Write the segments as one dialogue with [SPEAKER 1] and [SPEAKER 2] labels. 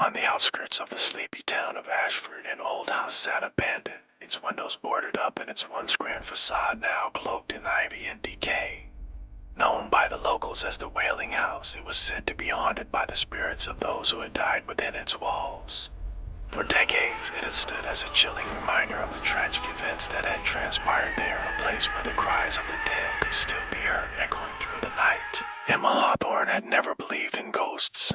[SPEAKER 1] On the outskirts of the sleepy town of Ashford, an old house sat abandoned, its windows boarded up and its once grand facade now cloaked in ivy and decay. Known by the locals as the Wailing House, it was said to be haunted by the spirits of those who had died within its walls. For decades, it had stood as a chilling reminder of the tragic events that had transpired there, a place where the cries of the dead could still be heard echoing through the night. Emma Hawthorne had never believed in ghosts.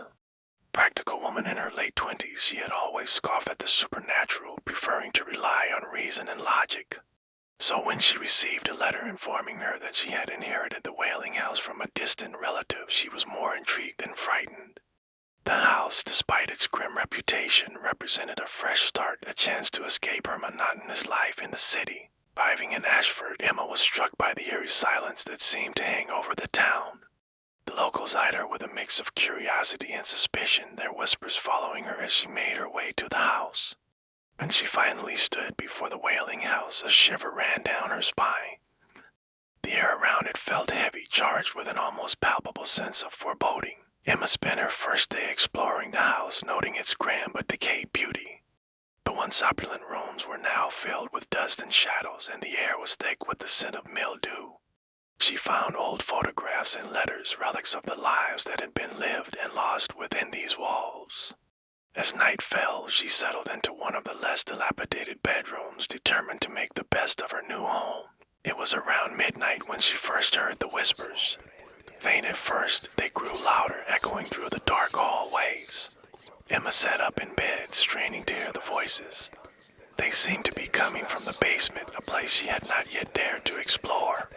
[SPEAKER 1] Practical woman in her late 20s, she had always scoffed at the supernatural, preferring to rely on reason and logic. So when she received a letter informing her that she had inherited the Wailing House from a distant relative, she was more intrigued than frightened. The house, despite its grim reputation, represented a fresh start, a chance to escape her monotonous life in the city. Arriving in Ashford, Emma was struck by the eerie silence that seemed to hang over the town. The locals eyed her with a mix of curiosity and suspicion, their whispers following her as she made her way to the house. When she finally stood before the Wailing House, a shiver ran down her spine. The air around it felt heavy, charged with an almost palpable sense of foreboding. Emma spent her first day exploring the house, noting its grand but decayed beauty. The once opulent rooms were now filled with dust and shadows, and the air was thick with the scent of mildew. She found old photographs and letters, relics of the lives that had been lived and lost within these walls. As night fell, she settled into one of the less dilapidated bedrooms, determined to make the best of her new home. It was around midnight when she first heard the whispers. Faint at first, they grew louder, echoing through the dark hallways. Emma sat up in bed, straining to hear the voices. They seemed to be coming from the basement, a place she had not yet dared to explore.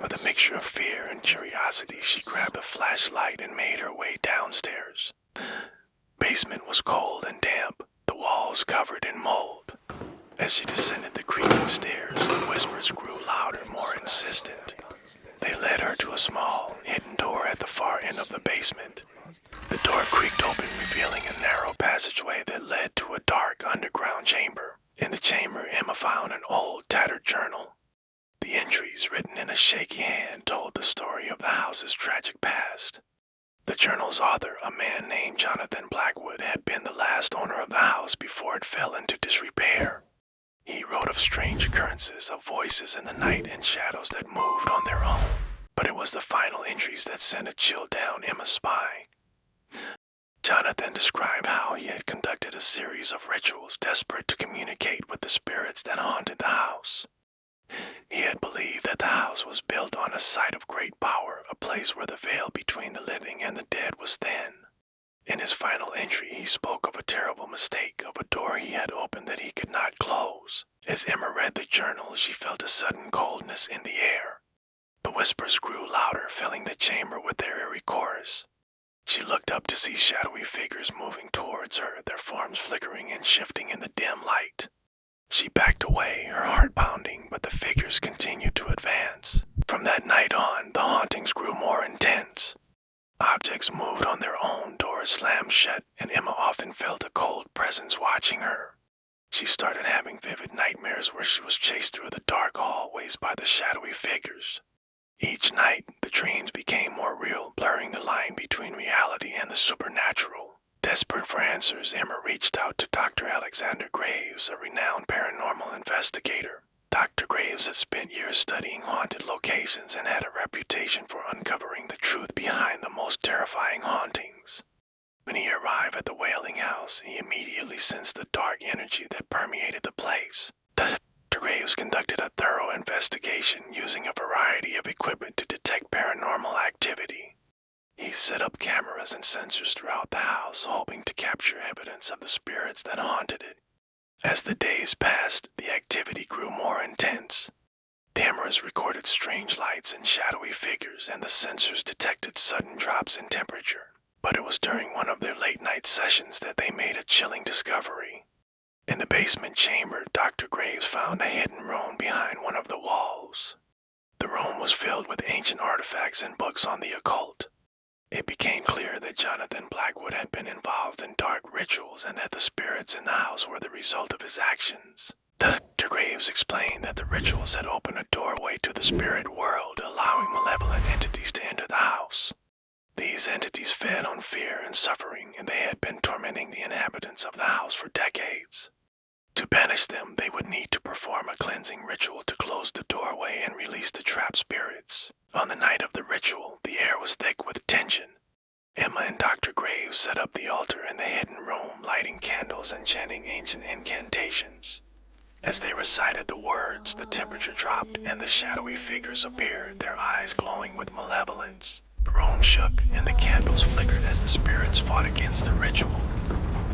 [SPEAKER 1] With a mixture of fear and curiosity, she grabbed a flashlight and made her way downstairs. Basement was cold and damp, the walls covered in mold. As she descended the creaking stairs, the whispers grew louder, more insistent. They led her to a small, hidden door at the far end of the basement. The door creaked open, revealing a narrow passageway that led to a dark underground chamber. In the chamber, Emma found an old, tattered journal. The entries, written in a shaky hand, told the story of the house's tragic past. The journal's author, a man named Jonathan Blackwood, had been the last owner of the house before it fell into disrepair. He wrote of strange occurrences, of voices in the night and shadows that moved on their own. But it was the final entries that sent a chill down Emma's spine. Jonathan described how he had conducted a series of rituals, desperate to communicate with the spirits that haunted the house. He had believed that the house was built on a site of great power, a place where the veil between the living and the dead was thin. In his final entry, he spoke of a terrible mistake, of a door he had opened that he could not close. As Emma read the journal, she felt a sudden coldness in the air. The whispers grew louder, filling the chamber with their eerie chorus. She looked up to see shadowy figures moving towards her, their forms flickering and shifting in the dim light. She backed away, her heart pounding, but the figures continued to advance. From that night on, the hauntings grew more intense. Objects moved on their own, doors slammed shut, and Emma often felt a cold presence watching her. She started having vivid nightmares where she was chased through the dark hallways by the shadowy figures. Each night, the dreams became more real, blurring the line between reality and the supernatural. Desperate for answers, Emma reached out to Dr. Alexander Graves, a renowned paranormal investigator. Dr. Graves had spent years studying haunted locations and had a reputation for uncovering the truth behind the most terrifying hauntings. When he arrived at the Wailing House, he immediately sensed the dark energy that permeated the place. Dr. Graves conducted a thorough investigation using a variety of equipment to detect paranormal activity. He set up cameras and sensors throughout the house, hoping to capture evidence of the spirits that haunted it. As the days passed, the activity grew more intense. Cameras recorded strange lights and shadowy figures, and the sensors detected sudden drops in temperature. But it was during one of their late-night sessions that they made a chilling discovery. In the basement chamber, Dr. Graves found a hidden room behind one of the walls. The room was filled with ancient artifacts and books on the occult. It became clear that Jonathan Blackwood had been involved in dark rituals and that the spirits in the house were the result of his actions. Dr. Graves explained that the rituals had opened a doorway to the spirit world, allowing malevolent entities to enter the house. These entities fed on fear and suffering, and they had been tormenting the inhabitants inhabitants of the house for decades. To banish them, they would need to perform a cleansing ritual to close the doorway and release the trapped spirits. On the night of the ritual, the air was thick with tension. Emma and Dr. Graves set up the altar in the hidden room, lighting candles and chanting ancient incantations. As they recited the words, the temperature dropped and the shadowy figures appeared, their eyes glowing with malevolence. The room shook and the candles flickered as the spirits fought against the ritual.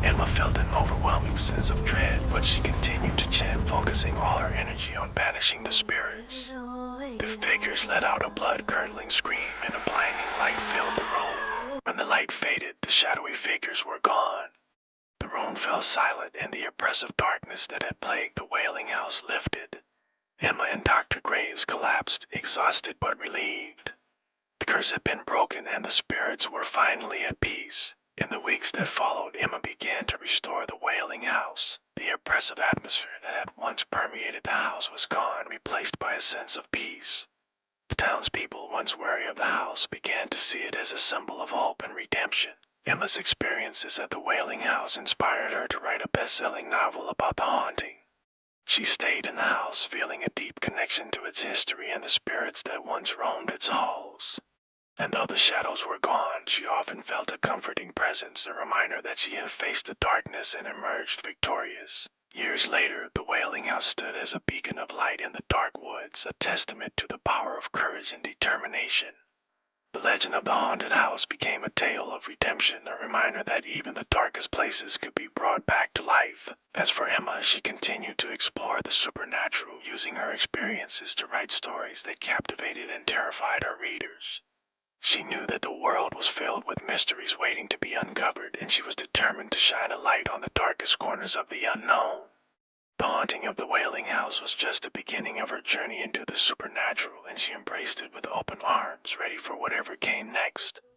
[SPEAKER 1] Emma felt an overwhelming sense of dread, but she continued to chant, focusing all her energy on banishing the spirits. The figures let out a blood-curdling scream and a blinding light filled the room. When the light faded, the shadowy figures were gone. The room fell silent and the oppressive darkness that had plagued the Wailing house lifted. Emma and Dr. Graves collapsed, exhausted but relieved. The curse had been broken and the spirits were finally at peace. In the weeks that followed, Emma began to restore the Wailing house. The oppressive atmosphere that had once permeated the house was gone, replaced by a sense of peace. The townspeople, once wary of the house, began to see it as a symbol of hope and redemption. Emma's experiences at the Wailing house inspired her to write a best-selling novel about the haunting. She stayed in the house, feeling a deep connection to its history and the spirits that once roamed its halls. And though the shadows were gone, she often felt a comforting presence, a reminder that she had faced the darkness and emerged victorious. Years later, the Wailing house stood as a beacon of light in the dark woods, a testament to the power of courage and determination. The legend of the haunted house became a tale of redemption, a reminder that even the darkest places could be brought back to life. As for Emma, she continued to explore the supernatural, using her experiences to write stories that captivated and terrified her readers. She knew that the world was filled with mysteries waiting to be uncovered, and she was determined to shine a light on the darkest corners of the unknown. The haunting of the Wailing house was just the beginning of her journey into the supernatural, and she embraced it with open arms, ready for whatever came next.